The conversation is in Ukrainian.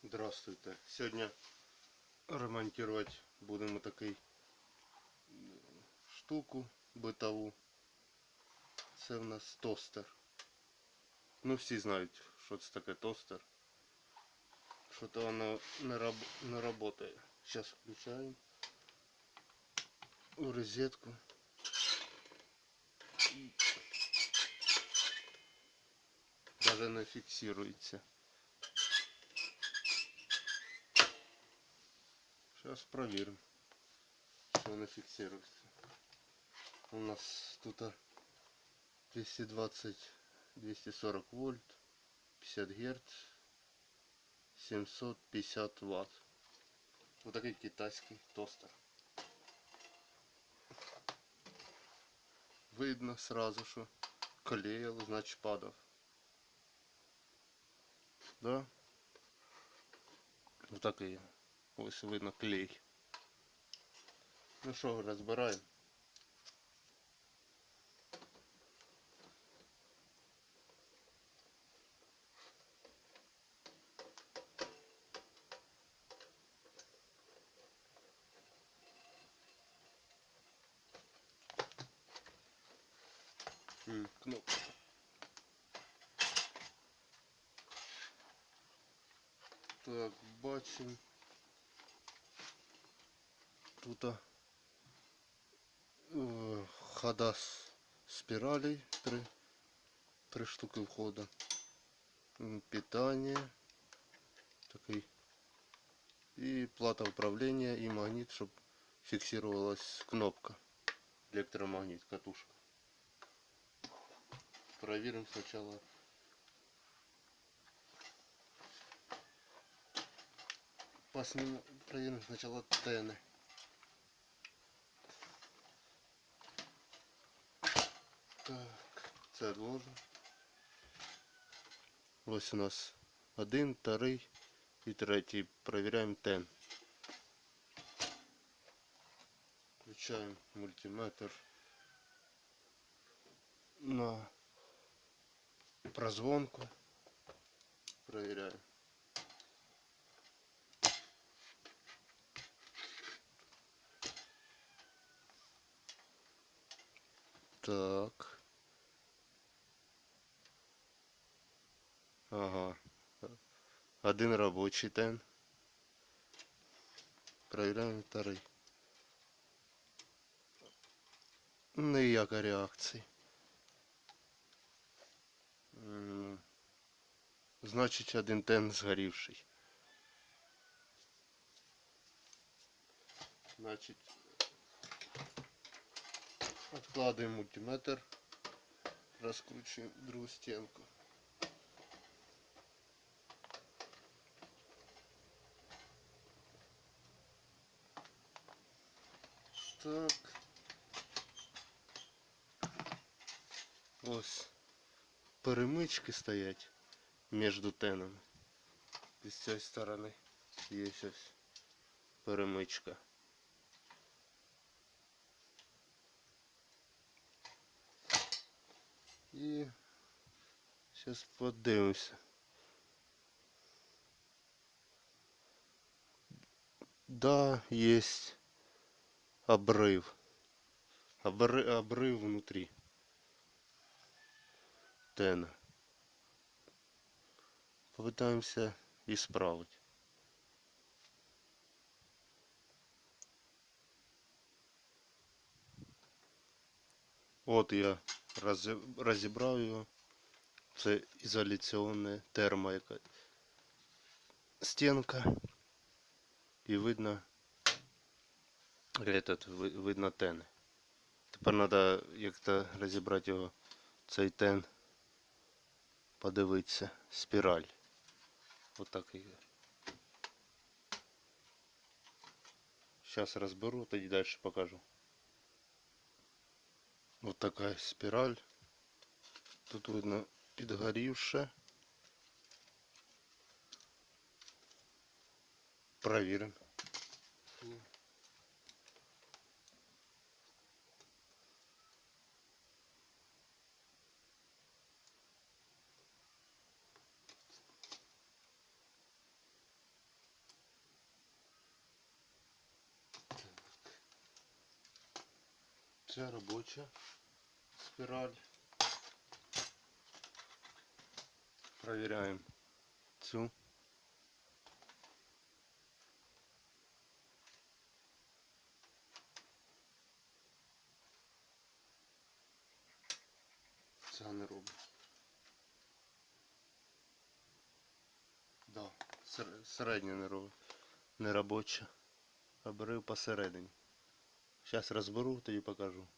Здравствуйте. Сьогодні ремонтувати будемо такий штуку битову. Це в нас тостер. Ну всі знають, що це таке тостер. Що-то воно не працює. Зараз включаємо в розетку. Даже не фіксується. Сейчас проверим, что она фиксируется. У нас тут 220-240 вольт, 50 герц, 750 ватт. Вот такой китайский тостер. Видно сразу, что клеил, значит падав. Да? Вот такий. Ось видно клей. Ну що, розбираємо. Кнопка. Так, бачимо. Тут хода спиралей, три штуки входа. Питание такой. И плата управления и магнит, чтобы фиксировалась кнопка. Электромагнит, катушка. Проверим сначала. Проверим сначала тены. Так, це відложимо. Ось у нас один, второй і третій. Проверяємо тен. Включаємо мультиметр на прозвонку. Проверяем. Так. Ага. Один рабочий тен. Проверяем второй. Ніяка реакції. Значить, один тен згорівший. Значить, откладываем мультиметр, раскручиваем другую стенку. Так. Ось перемички стоять між тенами. І з цієї сторони є ось перемичка. І зараз подивимося. Да, есть обрыв. Обрыв внутри тена. Попытаемся исправить. Вот я розібрав його. Це ізоляційна термояка стінка. І видно видно тени. Тепер треба як-то розібрати його, цей тен, подивитися, спіраль. Ось так і. Зараз розберу, тоді далі покажу. Ось така спіраль. Тут видно підгорівше. Провіримо. Це робоча спіраль. Провіряємо цю. Ця не робить. Да, середня не робить. Не робоча. Обрив посередині. Зараз розберу, тоді покажу.